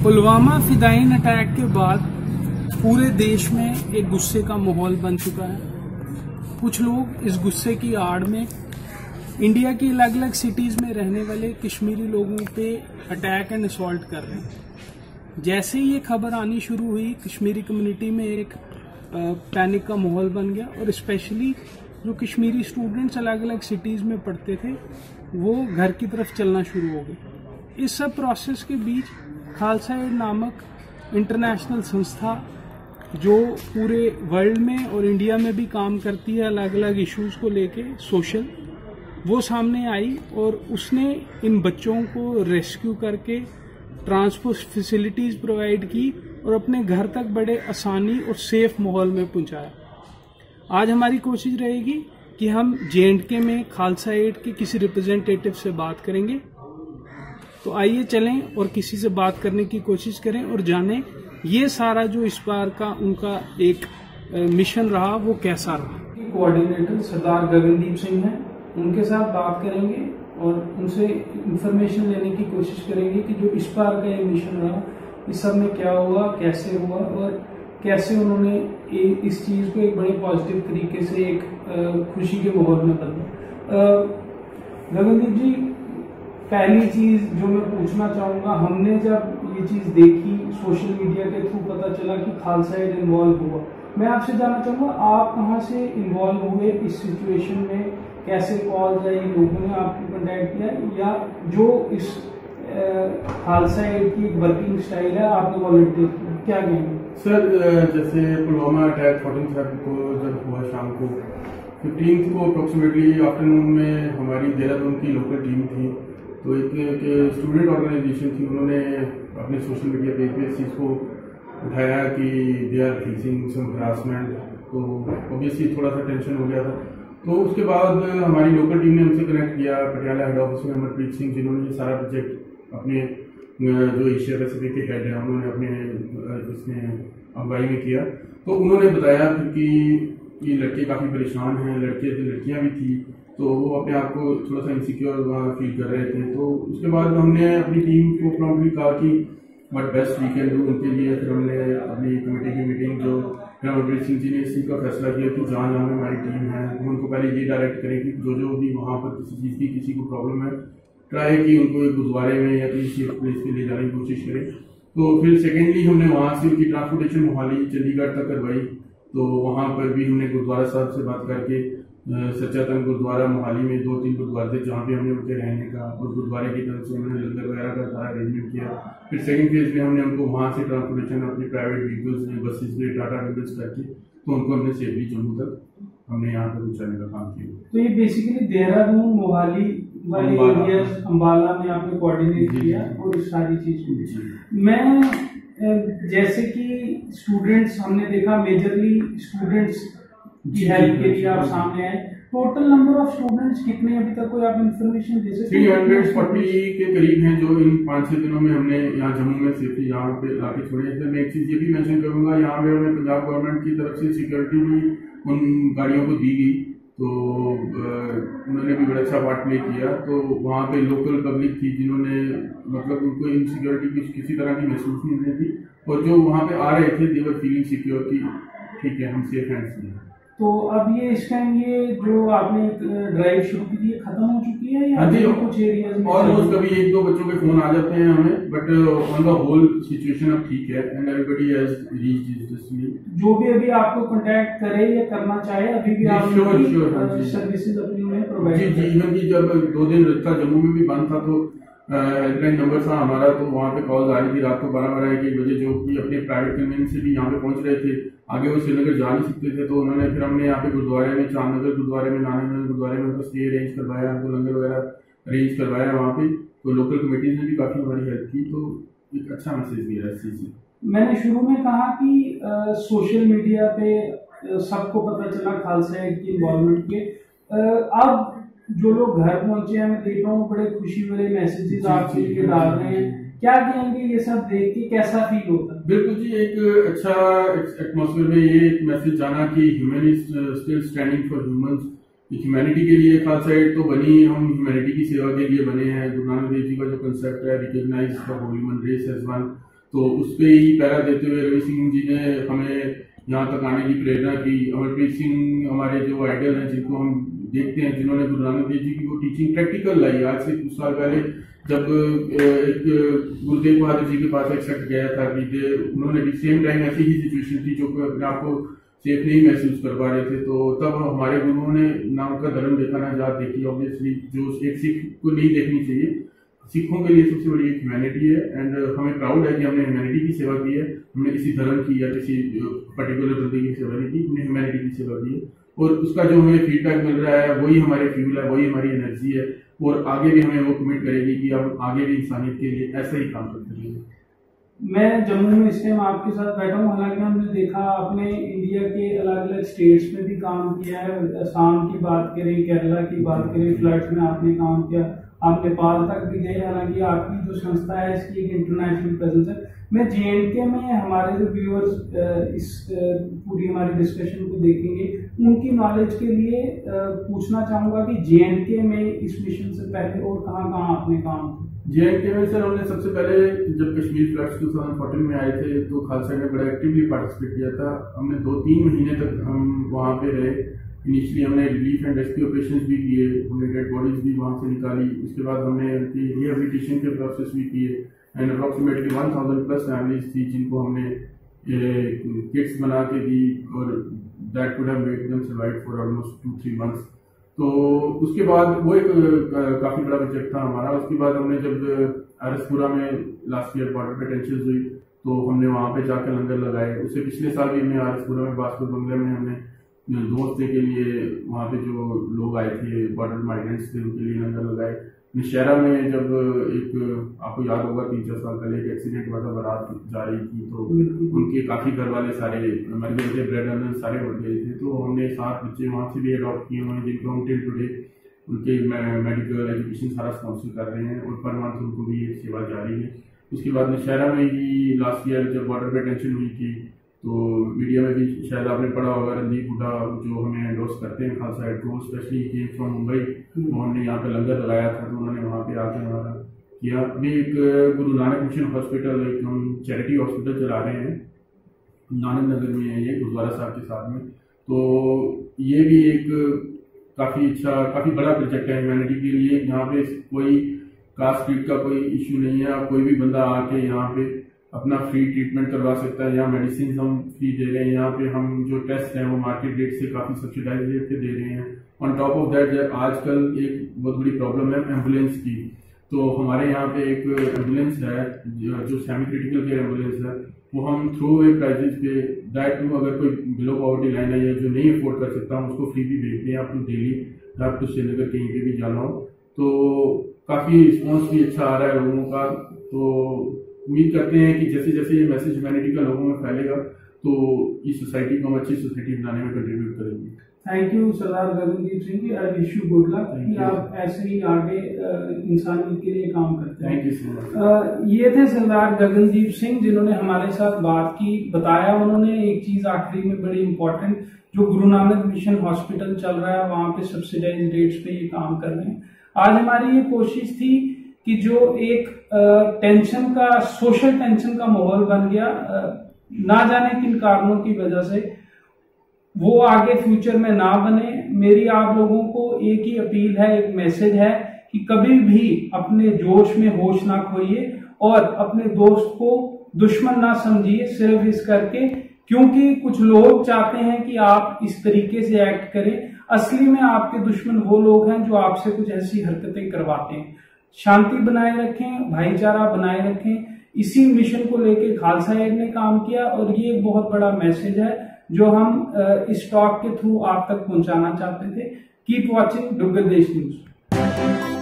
Pulwama फिदायीन attack के बाद पूरे देश में एक गुस्से का माहौल बन चुका है। कुछ लोग इस गुस्से की आड़ में इंडिया की अलग अलग सिटीज में रहने वाले कश्मीरी लोगों पे अटैक एंड असॉल्ट कर रहे हैं। जैसे ही ये खबर आनी शुरू हुई, कश्मीरी कम्युनिटी में एक पैनिक का माहौल बन गया और स्पेशली जो कश्मीरी स्टूडेंट्स अलग अलग सिटीज में पढ़ते थे वो घर की तरफ चलना शुरू हो गए। इस सब प्रोसेस के बीच खालसा एड नामक इंटरनेशनल संस्था जो पूरे वर्ल्ड में और इंडिया में भी काम करती है अलग अलग इश्यूज को लेके सोशल, वो सामने आई और उसने इन बच्चों को रेस्क्यू करके ट्रांसपोर्ट फैसिलिटीज प्रोवाइड की और अपने घर तक बड़े आसानी और सेफ माहौल में पहुंचाया। आज हमारी कोशिश रहेगी कि हम J&K में खालसा एड के किसी रिप्रेजेंटेटिव से बात करेंगे। तो आइए चलें और किसी से बात करने की कोशिश करें और जानें ये सारा जो इस बार का उनका एक मिशन रहा वो कैसा रहा। कोऑर्डिनेटर सरदार गगनदीप सिंह हैं, उनके साथ बात करेंगे और उनसे इंफॉर्मेशन लेने की कोशिश करेंगे कि जो इस बार का ये मिशन रहा इस सब में क्या हुआ, कैसे हुआ और कैसे उन्होंने इस चीज को एक बड़े पॉजिटिव तरीके से एक खुशी के माहौल में बदला। गगनदीप जी, पहली चीज जो मैं पूछना चाहूंगा, हमने जब ये चीज देखी सोशल मीडिया के थ्रू पता चला कि खालसा एड इन्वॉल्व हुआ, मैं आपसे जानना चाहूंगा आप कहाँ से इन्वॉल्व हुए इस सिचुएशन में, कैसे कॉल आई, लोगों ने आपको कॉन्टेक्ट किया या जो इस खालसा एड की एक वर्किंग स्टाइल है आपने वॉलंटियर किया, क्या कहेंगे? सर, जैसे पुलवामा अटैक 14 फेब को जब हुआ शाम को, 15 को अप्रोक्सीमेटली आफ्टरनून में हमारी देहरादून की लोकल टीम थी, तो एक स्टूडेंट ऑर्गेनाइजेशन थी, उन्होंने अपने सोशल मीडिया पेज पे इस चीज़ को उठाया कि they are facing some harassment, तो ऑब्वियसली थोड़ा सा टेंशन हो गया था। तो उसके बाद हमारी लोकल टीम ने हमसे कनेक्ट किया, पटियाला हेड ऑफिस में अमरप्रीत सिंह जिन्होंने ये सारा प्रोजेक्ट अपने जो एशिया पैसिफिक के हेड है उन्होंने अपने इसमें अगुवाई में किया। तो उन्होंने बताया फिर कि ये लड़के काफ़ी परेशान हैं, लड़कियां भी थी, तो वो अपने आप को थोड़ा सा इनसिक्योर फील कर रहे थे। तो उसके बाद हमने अपनी टीम को प्रॉब्लली कहा कि what best we can do उनके लिए। फिर हमने अपनी कमेटी की मीटिंग जो अमरप्रीत सिंह जी ने इसी का फैसला किया कि जहाँ जहाँ हमारी टीम है हम उनको पहले ये डायरेक्ट करें कि जो भी वहाँ पर किसी चीज़ की किसी को प्रॉब्लम है, ट्राई कि उनको एक गुरुद्वारे में या किसी सेफ प्लेस पे ले जाने की कोशिश करें। तो फिर सेकेंडली हमने वहाँ से उनकी ट्रांसपोर्टेशन मोहाली चंडीगढ़ तक करवाई। तो वहाँ पर भी हमने गुरुद्वारा साहब से बात करके सच्चातन गुरुद्वारा मोहाली में 2-3 गुरुद्वारे थे जहाँ पे हमने उनके रहने का और गुरुद्वारे की तरफ से उन्होंने लंगर वगैरह का सारा अरेंजमेंट किया। फिर सेकंड फेज में हमने उनको वहाँ से ट्रांसपोर्टेशन अपनी प्राइवेट व्हीकल्स में, बसेस में, टाटा ट्रेवल्स करके तो उनको हमने सेफली जम्मू तक हमने यहाँ पर पहुँचाने का काम किया। तो ये बेसिकली देहरादून, मोहाली वाले एरियाज, अम्बाला में आपने कोऑर्डिनेट किया और इस सारी चीज को। मैं जैसे कि स्टूडेंट्स हमने देखा, मेजरली स्टूडेंट्स की हेल्प के लिए आप सामने आए। टोटल नंबर ऑफ स्टूडेंट्स कितने अभी तक कोई आप इंफॉर्मेशन दे सकते हैं? 340 के करीब हैं जो इन 5-6 दिनों में हमने यहाँ जम्मू में सेफ्टी यहाँ पे लाके छोड़े हैं। मैं एक चीज ये भी मेंशन करूंगा, यहाँ पे हमें पंजाब गवर्नमेंट की तरफ से सिक्योरिटी भी उन गाड़ियों को दी गई, तो उन्होंने भी बड़ा अच्छा पार्ट प्ले किया। तो वहाँ पे लोकल पब्लिक थी जिन्होंने मतलब उनको इनसिक्योरिटी किसी तरह की महसूस नहीं होती थी और जो वहाँ पे आ रहे थे देवर फीलिंग सिक्योर की ठीक है हम सेफ हैंड्स में। तो अब ये इस टाइम ये जो आपने ड्राइव शुरू की थी खत्म हो चुकी है या कुछ एरियाज में? ऑलमोस्ट कभी 1-2 बच्चों के फोन आ जाते हैं हमें, but on the whole situation अब ठीक है and everybody has reached his destination. जो भी अभी आपको कांटेक्ट करे या करना चाहे अभी भी आप सर्विसेज अपनी में प्रोवाइड? जी, इवन की जब 2 दिन रास्ता जम्मू में भी बंद था तो हेल्पलाइन नंबर था हमारा, तो वहाँ पे कॉल आ रही थी रात को 12-1 बजे, जो भी अपने प्राइवेट कन्वीनियंस से भी यहाँ पे पहुँच रहे थे। आगे वो श्रीनगर जा नहीं सकते थे, तो उन्होंने फिर हमने यहाँ पे गुरुद्वारे में, चांदनगर गुरुद्वारे में, नानानगर गुरुद्वारे में उनको स्टे अरेंज करवाया, उनको लंगर वगैरह अरेंज करवाया वहाँ पे। तो लोकल कमेटीज ने भी काफ़ी हमारी हेल्प की, तो एक अच्छा मैसेज दिया इस चीज़ से। मैंने शुरू में कहा कि सोशल मीडिया पे सबको पता चला खालसा एड की इन्वॉल्वमेंट के। अब जो लोग घर पहुंचे हैं मैं देख रहा हूँ बड़े खुशी भरे मैसेजेस आपके लिए डाल रहे हैं, क्या कहेंगे ये सब देख के, कैसा फील होता है? बिल्कुल जी, एक अच्छा एटमॉस्फेयर में ये एक मैसेज जाना कि human is still standing for humans, humanity के लिए खालसा एड तो बनी, हम ह्यूमैनिटी की सेवा के लिए बने हैं। गुरु नानक देव जी का जो कंसेप्ट है, recognise the whole human race as one, तो उस पर ही पहरा देते हुए रवि सिंह जी ने हमें यहाँ तक आने की प्रेरणा की। अमरप्रीत सिंह हमारे जो आइडल हैं, जिनको हम देखते हैं, जिन्होंने गुरु नानक देव जी की वो टीचिंग प्रैक्टिकल लाई। आज से कुछ साल पहले जब एक गुरुदेव बहादुर जी के पास एक सेट गया था कि उन्होंने भी सेम टाइम ऐसी ही सिचुएशन थी, जो अपने आपको सेफ नहीं महसूस कर पा रहे थे, तो तब हमारे गुरुओं ने ना उनका धर्म देखा ना जात देखी। ऑब्वियसली जो एक सिख को नहीं देखनी चाहिए, सिखों के लिए सबसे बड़ी एक ह्यूमैनिटी है। एंड हमें प्राउड है कि हमने ह्यूमैनिटी की सेवा की है। हमने किसी धर्म की या किसी पर्टिकुलर बंदे की सेवा नहीं की, हमने ह्यूमैनिटी की सेवा की है। और उसका जो हमें फीडबैक मिल रहा है वही हमारे फ्यूल है, वही हमारी एनर्जी है। और आगे भी हमें वो कमिट करेगी कि हम आगे भी इंसानियत के लिए ऐसा ही काम करते रहेंगे। मैं जम्मू में इस टाइम आपके साथ बैठा हूँ। हालांकि हमने देखा आपने इंडिया के अलग अलग स्टेट्स में भी काम किया है। असम की बात करें, केरला की बात करें, फ्लड्स में आपने काम किया, आप नेपाल तक भी गए। हालांकि आपकी जो संस्था है इसकी एक इंटरनेशनल प्रेजेंस है। मैं JNK में हमारे जो व्यूअर्स इस पूरी हमारी डिस्कशन को देखेंगे, उनकी नॉलेज के लिए पूछना चाहूंगा कि JNK में इस मिशन से पहले और कहाँ आपने काम किया? JNK में सर हमने सबसे पहले जब कश्मीर फ्लड्स 2014 में आए थे तो खालसा ने बड़ा एक्टिवली पार्टिसिपेट किया था। हमने 2-3 महीने तक हम वहाँ पे रहे। इनिशियली हमने रिलीफ एंड रेस्क्यू ऑपरेशंस भी किए, हमने डेड बॉडीज भी वहाँ से निकाली। उसके बाद हमने उनकी रिहेबिलिटेशन के प्रोसेस भी किए। एंड अप्रॉक्सीमेटली 1000+ फैमिलीज थी जिनको हमने किट्स बना के दी, और that could have made them survive for almost 2-3 months. तो उसके बाद वो एक काफी बड़ा प्रोजेक्ट था हमारा। उसके बाद हमने जब आरएसपुरा में लास्ट ईयर बॉर्डर पे टेंशन हुई तो हमने वहाँ पे जाकर लंगर लगाए। उससे पिछले साल भी हमने आरएसपुरा में बासपुर बंगले में हमने 2 हफ्ते के लिए वहाँ पे जो लोग आए थे बॉर्डर माइग्रेंट्स थे उनके लिए लंगर लगाए। नौशहरा में जब एक आपको याद होगा 3-4 साल पहले एक एक्सीडेंट हुआ था, बारात जा रही थी तो उनके काफी घर वाले सारे मर गए थे, ब्रेड अर्नर सारे बढ़ गए थे। तो हमने 7 बच्चे वहाँ से भी अडॉप्ट किए हुए हैं जिनको हम टिल टुडे उनके मेडिकल एजुकेशन सारा स्पॉन्सर कर रहे हैं, और पर मंथ उनको भी एक सेवा जारी है। उसके बाद नौशहरा में ही लास्ट ईयर जब बॉर्डर पे टेंशन हुई थी तो मीडिया में भी शायद आपने पढ़ा होगा, रणदीप हुड्डा जो हमें एंडोर्स करते हैं खालसा एड को, स्पेशली केम फ्रॉम मुंबई, उन्होंने यहाँ पे लंगर लगाया था तो उन्होंने वहाँ पे आके हमारा किया। अभी एक गुरु नानक मिशन हॉस्पिटल, एक हम चैरिटी हॉस्पिटल चला रहे हैं नानक नगर में है, ये गुरुद्वारा साहब के साथ में। तो ये भी एक काफी बड़ा प्रोजेक्ट है ह्यूमैनिटी के लिए। यहाँ पे कोई कास्ट क्रीड का कोई इश्यू नहीं है। कोई भी बंदा आके यहाँ पे अपना फ्री ट्रीटमेंट करवा सकता है। यहाँ मेडिसिन हम फ्री दे रहे हैं। यहाँ पे हम जो टेस्ट हैं वो मार्केट रेट से काफी सब्सिडाइज रेट पे दे रहे हैं। ऑन टॉप ऑफ दैट आजकल एक बहुत बड़ी प्रॉब्लम है एम्बुलेंस की। तो हमारे यहाँ पे एक एम्बुलेंस है जो सेमी क्रिटिकल केयर एम्बुलेंस है, वो हम थ्रू ए प्राइजेस पे दैट टू अगर कोई बिलो पॉवर्टी लाइन है या जो नहीं अफोर्ड कर सकता हम उसको फ्री भी भेजते हैं। आपको दिल्ली आप तो श्रीनगर कहीं पे भी जाना हो तो काफी रिस्पॉन्स भी अच्छा आ रहा है लोगों का। तो उम्मीद करते हैं कि जैसे जैसे ये मैसेज ह्यूमैनिटी का लोगों में फैलेगा तो इस सोसाइटी को हम अच्छी सोसाइटी बनाने में कंट्रीब्यूट करेंगे। Thank you Sardar Gagandeep Singh ji. I wish you good luck कि आप ऐसे ही आगे इंसानियत के लिए काम करते हैं। Thank you so much. ये थे सरदार गगनदीप सिंह जिन्होंने हमारे साथ बात की, बताया उन्होंने एक चीज आखिरी में बड़ी इंपॉर्टेंट, जो गुरु नानक मिशन हॉस्पिटल चल रहा है वहां पे सब्सिडाइज रेट्स पे ये काम कर रहे हैं। आज हमारी ये कोशिश थी कि जो एक टेंशन का, सोशल टेंशन का माहौल बन गया ना जाने किन कारणों की वजह से, वो आगे फ्यूचर में ना बने। मेरी आप लोगों को एक ही अपील है, एक मैसेज है कि कभी भी अपने जोश में होश ना खोइए और अपने दोस्त को दुश्मन ना समझिए सिर्फ इस करके क्योंकि कुछ लोग चाहते हैं कि आप इस तरीके से एक्ट करें। असली में आपके दुश्मन वो लोग हैं जो आपसे कुछ ऐसी हरकतें करवाते हैं। शांति बनाए रखें, भाईचारा बनाए रखें। इसी मिशन को लेकर खालसा एड ने काम किया और ये एक बहुत बड़ा मैसेज है जो हम इस टॉक के थ्रू आप तक पहुंचाना चाहते थे। कीप वॉचिंग डुग्गल देश न्यूज।